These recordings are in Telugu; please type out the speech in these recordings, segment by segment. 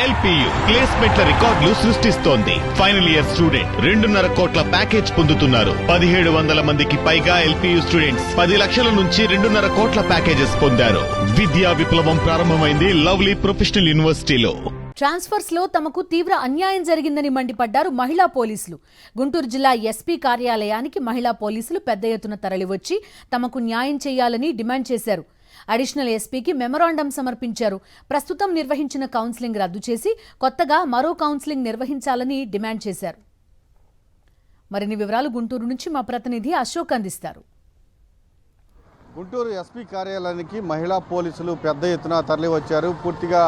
ఎల్పియు ప్లేస్మెంట్ల రికార్డులు సృష్టిస్తోంది. ఫైనల్ ఇయర్ స్టూడెంట్ 2.5 కోట్ల ప్యాకేజ్ పొందుతున్నారు. 1700 మందికి పైగా ఎల్పియు స్టూడెంట్స్ 10 లక్షల నుంచి 2.5 కోట్ల ప్యాకేజెస్ పొందారు. విద్యా విప్లవం ప్రారంభమైంది లవ్లీ ప్రొఫెషనల్ యూనివర్సిటీలో. ట్రాన్స్ఫర్స్ లో తమకు తీవ్ర అన్యాయం జరిగిందని మండిపడ్డారు మహిళా పోలీసులు. గుంటూరు జిల్లా ఎస్పీ కార్యాలయానికి మహిళా పోలీసులు పెద్ద ఎత్తున తరలివచ్చి తమకు న్యాయం చేయాలని డిమాండ్ చేశారు. అడిషనల్ ఎస్పీకి మెమొరాండం సమర్పించారు. ప్రస్తుతం నిర్వహించిన కౌన్సిలింగ్ రద్దు చేసి కొత్తగా మరో కౌన్సిలింగ్ నిర్వహించాలని డిమాండ్ చేశారు. మరిన్ని వివరాలు గుంటూరు నుంచి మా ప్రతినిధి అశోక్ అందిస్తారు. గుంటూరు ఎస్పీ కార్యాలయానికి మహిళా పోలీసులు పెద్ద ఎత్తున తరలివచ్చారు. పూర్తిగా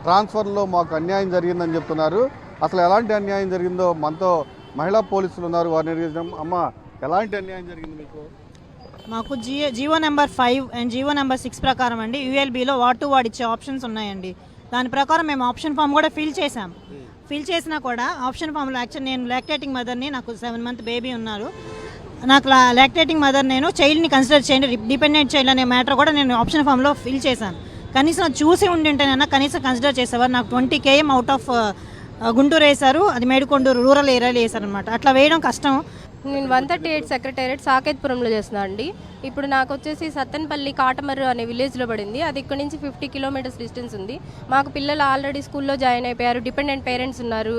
ట్రాన్స్ఫర్లో మాకు అన్యాయం జరిగిందని చెప్తున్నారు. అసలు ఎలాంటి అన్యాయం జరిగిందో మనతో మహిళా పోలీసులు ఉన్నారు, వారిని అడిగినాం. అమ్మ, ఎలాంటి అన్యాయం జరిగింది మీకు? మాకు GO number 5 and GO number 6 ప్రకారం అండి యూఎల్బీలో వార్డ్ టు వార్డ్ ఇచ్చే ఆప్షన్స్ ఉన్నాయండి. దాని ప్రకారం మేము ఆప్షన్ ఫామ్ కూడా ఫిల్ చేసాం. ఫిల్ చేసినా కూడా ఆప్షన్ ఫామ్లో యాక్చువల్ నేను లాక్టేటింగ్ మదర్ని, నాకు 7 మంత్ బేబీ ఉన్నారు. నాకు లాక్టేటింగ్ మదర్ నేను చైల్డ్ని కన్సిడర్ చేయండి, డిపెండెంట్ చైల్డ్ అనే మ్యాటర్ కూడా నేను ఆప్షన్ ఫామ్లో ఫిల్ చేశాను. కనీసం చూసి ఉండింటేనైనా కనీసం కన్సిడర్ చేసేవారు. నాకు 20 km అవుట్ ఆఫ్ గుంటూరు వేశారు, అది మేడుకొండూరు రూరల్ ఏరియాలో వేశారనమాట. అట్లా వేయడం కష్టం. నేను 138 సెక్రటేరియట్ సాకేత్పురంలో చేస్తున్నా అండి. ఇప్పుడు నాకు వచ్చేసి సత్తెనపల్లి కాటమర్రు అనే విలేజ్లో పడింది. అది ఇక్కడ నుంచి 50 కిలోమీటర్స్ డిస్టెన్స్ ఉంది. మాకు పిల్లలు ఆల్రెడీ స్కూల్లో జాయిన్ అయిపోయారు, డిపెండెంట్ పేరెంట్స్ ఉన్నారు.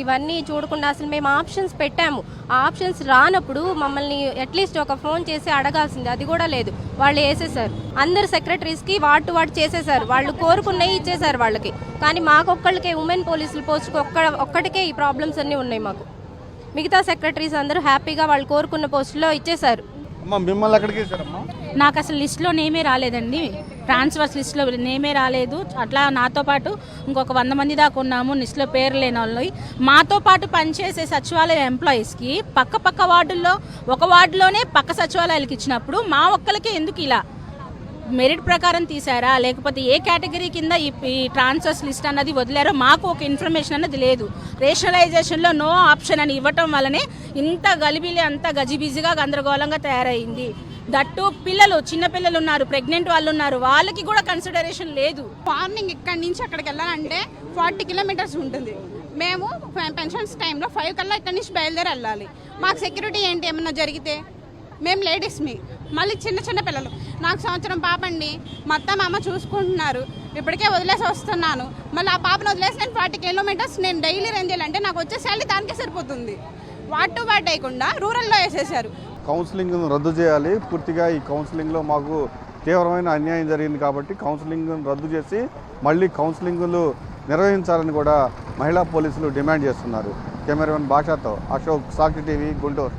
ఇవన్నీ చూడకుండా అసలు మేము ఆప్షన్స్ పెట్టాము. ఆ ఆప్షన్స్ రానప్పుడు మమ్మల్ని అట్లీస్ట్ ఒక ఫోన్ చేసి అడగాల్సింది, అది కూడా లేదు. వాళ్ళు వేసేసారు. అందరు సెక్రటరీస్కి వార్డ్ టు వార్డ్ చేసేసారు. వాళ్ళు కోరుకున్నవి ఇచ్చేసారు వాళ్ళకి. కానీ మాకొక్కళ్ళకే ఉమెన్ పోలీసుల పోస్టుకు ఒక్కటికే ఈ ప్రాబ్లమ్స్ అన్నీ ఉన్నాయి. మాకు మిగతా సెక్రటరీస్ అందరూ హ్యాపీగా వాళ్ళు కోరుకున్న పోస్టులో ఇచ్చేశారు. మిమ్మల్ని ఎక్కడికి వేశారమ్మా? నాకు అసలు లిస్టులో నేమే రాలేదండి. ట్రాన్స్ఫర్స్ లిస్టులో నేమే రాలేదు. అట్లా నాతో పాటు ఇంకొక 100 మంది దాకా ఉన్నాము లిస్టులో పేరు లేని వాళ్ళు. మాతో పాటు పనిచేసే సచివాలయ ఎంప్లాయీస్కి పక్క వార్డుల్లో ఒక వార్డులోనే పక్క సచివాలయాలకు ఇచ్చినప్పుడు మా ఒక్కరికి ఎందుకు ఇలా మెరిట్ ప్రకారం తీసారా, లేకపోతే ఏ కేటగిరీ కింద ఈ ట్రాన్స్ఫర్స్ లిస్ట్ అన్నది వదిలేరో మాకు ఒక ఇన్ఫర్మేషన్ అన్నది లేదు. రేషనలైజేషన్లో నో ఆప్షన్ అని ఇవ్వటం వల్లనే ఇంత గలిబిలి, అంత గజిబిజిగా గందరగోళంగా తయారైంది. దట్టు పిల్లలు, చిన్న పిల్లలు ఉన్నారు, ప్రెగ్నెంట్ వాళ్ళు ఉన్నారు, వాళ్ళకి కూడా కన్సిడరేషన్ లేదు. మార్నింగ్ ఇక్కడి నుంచి అక్కడికి వెళ్ళాలంటే 40 కిలోమీటర్స్ ఉంటుంది. మేము పెన్షన్స్ టైంలో 5 కల్లా ఇక్కడి నుంచి బయలుదేరి వెళ్ళాలి. మాకు సెక్యూరిటీ ఏంటి ఏమన్నా జరిగితే? మేము లేడీస్మి, మళ్ళీ చిన్న పిల్లలు. నాకు 1 సంవత్సరం పాప అండి. మా అత్త మామ చూసుకుంటున్నారు. ఇప్పటికే వదిలేసి వస్తున్నాను. మళ్ళీ ఆ పాపను వదిలేసి నేను 40 కిలోమీటర్స్ నేను డైలీ రన్ చేయాలంటే నాకు వచ్చే శాలరీ దానికే సరిపోతుంది. వార్డ్ టు వార్డ్ వేయకుండా రూరల్లో వేసేసారు. కౌన్సిలింగ్ రద్దు చేయాలి. పూర్తిగా ఈ కౌన్సిలింగ్లో మాకు తీవ్రమైన అన్యాయం జరిగింది కాబట్టి కౌన్సిలింగ్ రద్దు చేసి మళ్ళీ కౌన్సిలింగ్లు నిర్వహించాలని కూడా మహిళా పోలీసులు డిమాండ్ చేస్తున్నారు. కెమెరామెన్ భాషతో అశోక్, సాక్షి టీవీ, గుంటూరు.